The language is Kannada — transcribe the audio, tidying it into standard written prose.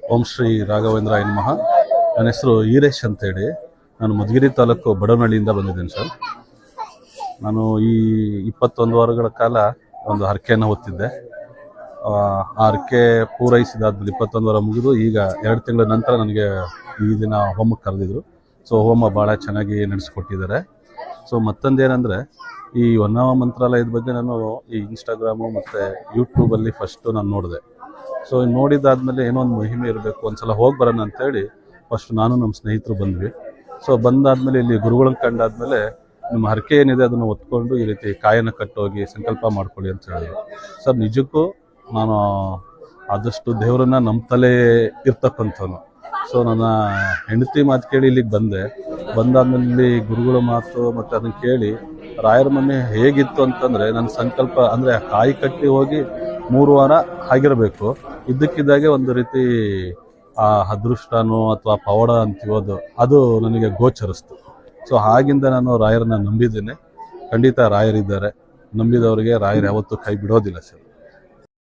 ಓಂ ಶ್ರೀ ರಾಘವೇಂದ್ರಾಯ ನಮಃ. ನನ್ನ ಹೆಸರು ಈರೇಶ್ ಅಂತೇಳಿ. ನಾನು ಮಧುಗಿರಿ ತಾಲೂಕು ಬಡವನಹಳ್ಳಿಯಿಂದ ಬಂದಿದ್ದೇನೆ ಸರ್. ನಾನು ಈ 21 ವಾರಗಳ ಕಾಲ ಒಂದು ಹರಕೆಯನ್ನು ಹೊತ್ತಿದ್ದೆ. ಆ ಹರಕೆ ಪೂರೈಸಿದಾದ್ಮೇಲೆ 21 ವಾರ ಮುಗಿದು ಈಗ 2 ತಿಂಗಳ ನಂತರ ನನಗೆ ಈ ದಿನ ಹೋಮಕ್ಕೆ ಕರೆದಿದ್ರು. ಸೊ ಹೋಮ ಭಾಳ ಚೆನ್ನಾಗಿ ನಡೆಸ್ಕೊಟ್ಟಿದ್ದಾರೆ. ಸೊ ಮತ್ತೊಂದೇನೆಂದರೆ, ಈ ಹೊನ್ನಾವ ಮಂತ್ರಾಲಯದ ಬಗ್ಗೆ ನಾನು ಈ ಇನ್ಸ್ಟಾಗ್ರಾಮು ಮತ್ತು ಯೂಟ್ಯೂಬಲ್ಲಿ ಫಸ್ಟು ನಾನು ನೋಡಿದೆ. ಸೊ ನೋಡಿದಾದ್ಮೇಲೆ ಏನೋ ಒಂದು ಮಹಿಮೆ ಇರಬೇಕು, ಒಂದ್ಸಲ ಹೋಗಿ ಬರೋಣ ಅಂತೇಳಿ ಫಸ್ಟ್ ನಾನು ನಮ್ಮ ಸ್ನೇಹಿತರು ಬಂದ್ವಿ. ಸೊ ಬಂದಾದ್ಮೇಲೆ ಇಲ್ಲಿ ಗುರುಗಳನ್ನ ಕಂಡಾದ್ಮೇಲೆ ನಿಮ್ಮ ಹರಕೆ ಏನಿದೆ ಅದನ್ನು ಹೊತ್ಕೊಂಡು ಈ ರೀತಿ ಕಾಯನ್ನು ಕಟ್ಟೋಗಿ ಸಂಕಲ್ಪ ಮಾಡ್ಕೊಳ್ಳಿ ಅಂತ ಹೇಳಿದ್ರು. ಸರ್ ನಿಜಕ್ಕೂ ನಾನು ಆದಷ್ಟು ದೇವರನ್ನ ನಂಬ್ತಲೇ ಇರ್ತಕ್ಕಂಥವನು. ಸೊ ನನ್ನ ಹೆಂಡತಿ ಮಾತು ಕೇಳಿ ಇಲ್ಲಿಗೆ ಬಂದಾದ್ಮೇಲೆ ಇಲ್ಲಿ ಗುರುಗಳ ಮಾತು ಮತ್ತು ಅದನ್ನು ಕೇಳಿ ರಾಯರ ಮನೆ ಹೇಗಿತ್ತು ಅಂತಂದರೆ, ನನ್ನ ಸಂಕಲ್ಪ ಅಂದರೆ ಕಾಯಿ ಕಟ್ಟಿ ಹೋಗಿ 3 ವಾರ ಆಗಿರಬೇಕು. ಇದ್ದಕ್ಕಿದ್ದಾಗೆ ಒಂದು ರೀತಿ ಆ ಅದೃಷ್ಟನೋ ಅಥವಾ ಪವಾಡ ಅಂತೀವೋದು ಅದು ನನಗೆ ಗೋಚರಿಸ್ತು. ಸೊ ಆಗಿಂದ ನಾನು ರಾಯರನ್ನ ನಂಬಿದ್ದೇನೆ. ಖಂಡಿತ ರಾಯರಿದ್ದಾರೆ. ನಂಬಿದವರಿಗೆ ರಾಯರು ಯಾವತ್ತೂ ಕೈ ಬಿಡೋದಿಲ್ಲ ಸರ್.